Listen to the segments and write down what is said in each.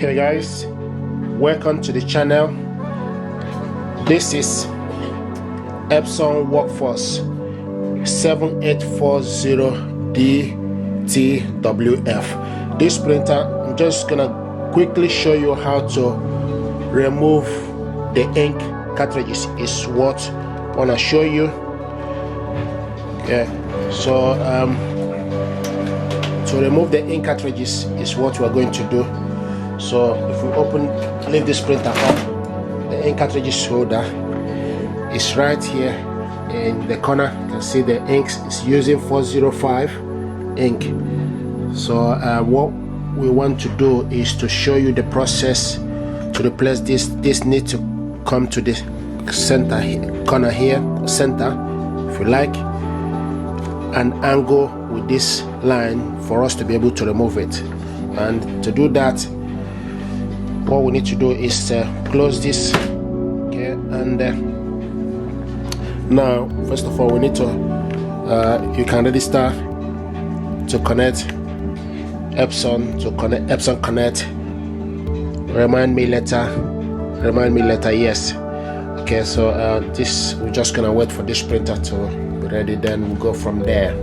Okay guys, welcome to the channel. This is Epson Workforce 7840DTWF. This printer, I'm just gonna quickly show you how to remove the ink cartridges is what I want to show you. Okay, so to remove the ink cartridges is what we're going to do. So if we leave this printer up, the ink cartridges holder is right here in the corner. You can see the inks is using 405 ink. So what we want to do is to show you the process to replace this. This needs to come to the center corner here, center if you like, and angle with this line for us to be able to remove it. And to do that, what we need to do is close this. Okay, and now first of all we need to you can register to connect Epson, to connect Epson Connect. Remind me later, yes. Okay, so this, we're just gonna wait for this printer to be ready, then we'll go from there.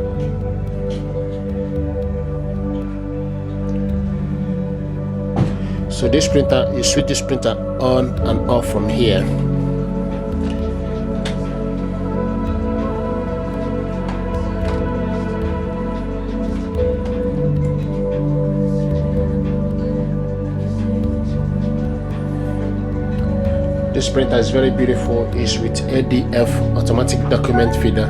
So this printer, you switch this printer on and off from here. This printer is very beautiful. It's with ADF, automatic document feeder.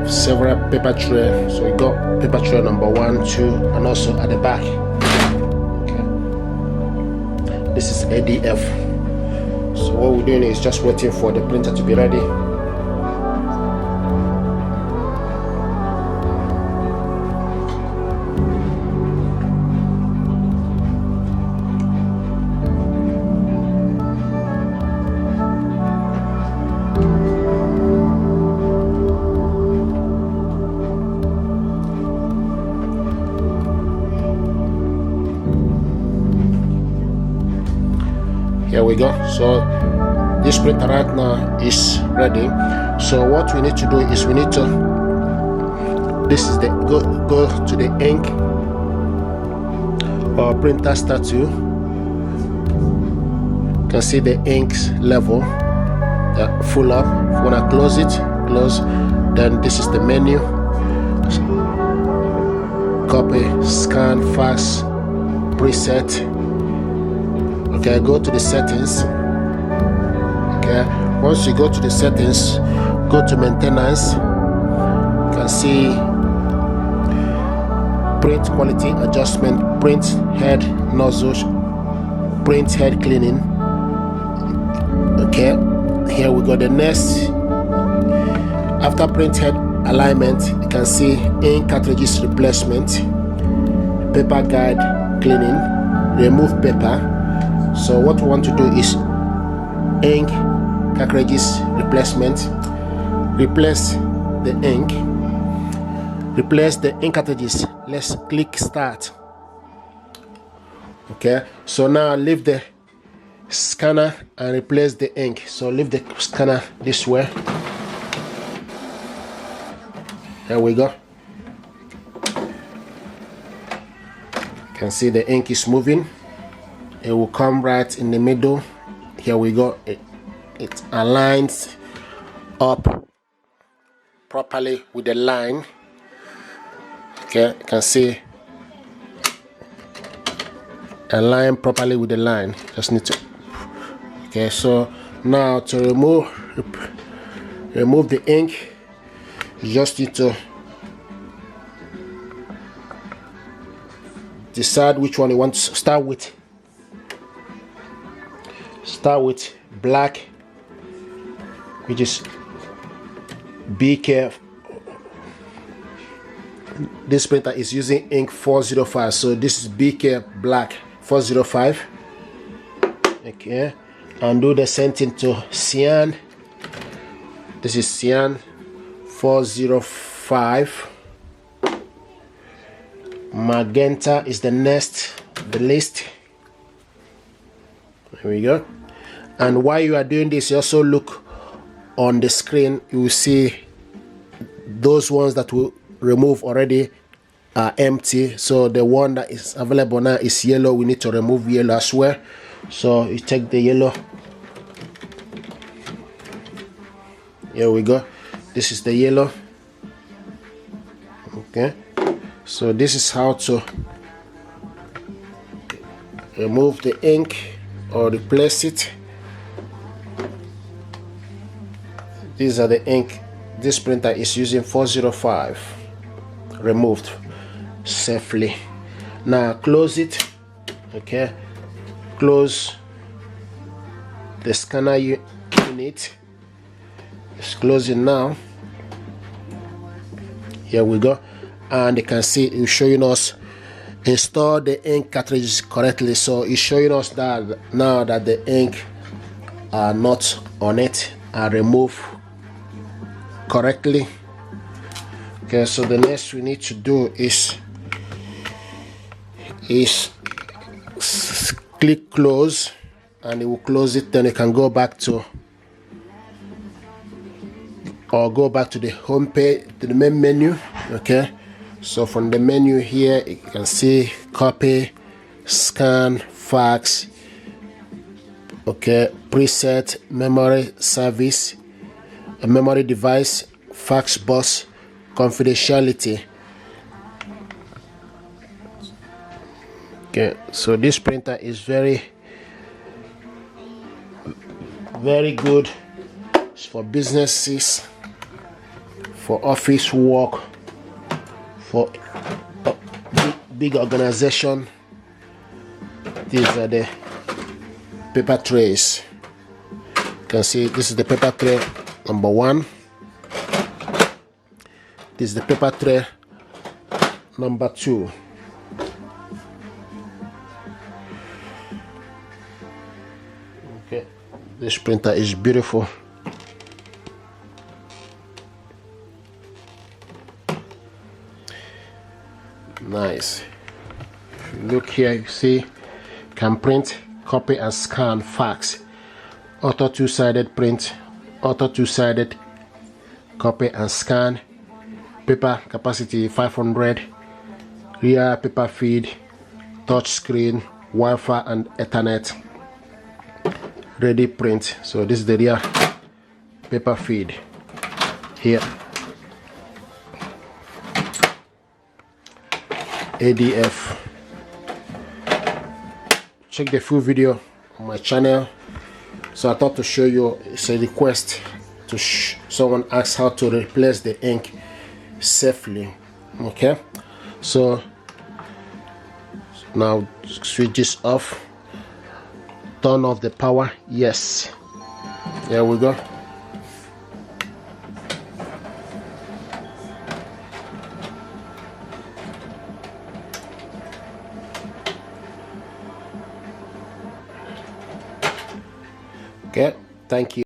Several paper tray. So we got paper tray number 1, 2, and also at the back. Okay. This is ADF. So what we're doing is just waiting for the printer to be ready. Here we go. So this printer right now is ready. So what we need to do is we need to, this is the go to the ink or printer statue. You can see the inks level full up. If you want to close it, close. Then this is the menu. Copy, scan, fax, preset. Okay, go to the settings. Okay, once you go to the settings, go to maintenance. You can see print quality adjustment, print head nozzle, print head cleaning. Okay, here we go. The next, after print head alignment, you can see ink cartridges replacement, paper guide cleaning, remove paper. So what we want to do is ink cartridges replacement. Replace the ink. Replace the ink cartridges. Let's click start. Okay, so now leave the scanner and replace the ink. So leave the scanner this way. There we go. You can see the ink is moving. It will come right in the middle. Here we go. It aligns up properly with the line. Okay, you can see align properly with the line. Just need to. Okay, so now to remove the ink, you just need to decide which one you want to start with. Start with black, which is BK. This printer is using ink 405, so this is BK black 405. Okay, and do the same thing to cyan. This is cyan 405. Magenta is the next, the list. Here we go. And while you are doing this, you also look on the screen. You will see those ones that will remove already are empty. So the one that is available now is yellow. We need to remove yellow as well. So you take the yellow. Here we go. This is the yellow. Okay. So this is how to remove the ink or replace it. These are the ink this printer is using. 405 removed safely. Now close it. Okay, close the scanner unit. It's closing now. Here we go, and you can see it's showing us install the ink cartridges correctly. So it's showing us that now that the ink are not on it are removed correctly. Okay, so the next we need to do is click close, and it will close it. Then you can go back to the home page, to the main menu. Okay, so from the menu here you can see copy, scan, fax, okay, preset, memory service, a memory device, fax bus, confidentiality. Okay, so this printer is very good. It's for businesses, for office work, for big organization. These are the paper trays. You can see this is the paper tray number 1. This is the paper tray number 2. Okay, this printer is beautiful. Nice. If you look here, you see can print, copy and scan, fax, auto two-sided print, auto two-sided copy and scan, paper capacity 500, rear paper feed, touch screen, Wi-Fi and Ethernet, ready print. So this is the rear paper feed here. ADF. Check the full video on my channel. So I thought to show you, it's a request to someone asked how to replace the ink safely. Okay, so now switch this off, turn off the power. Yes, there we go. Okay, thank you.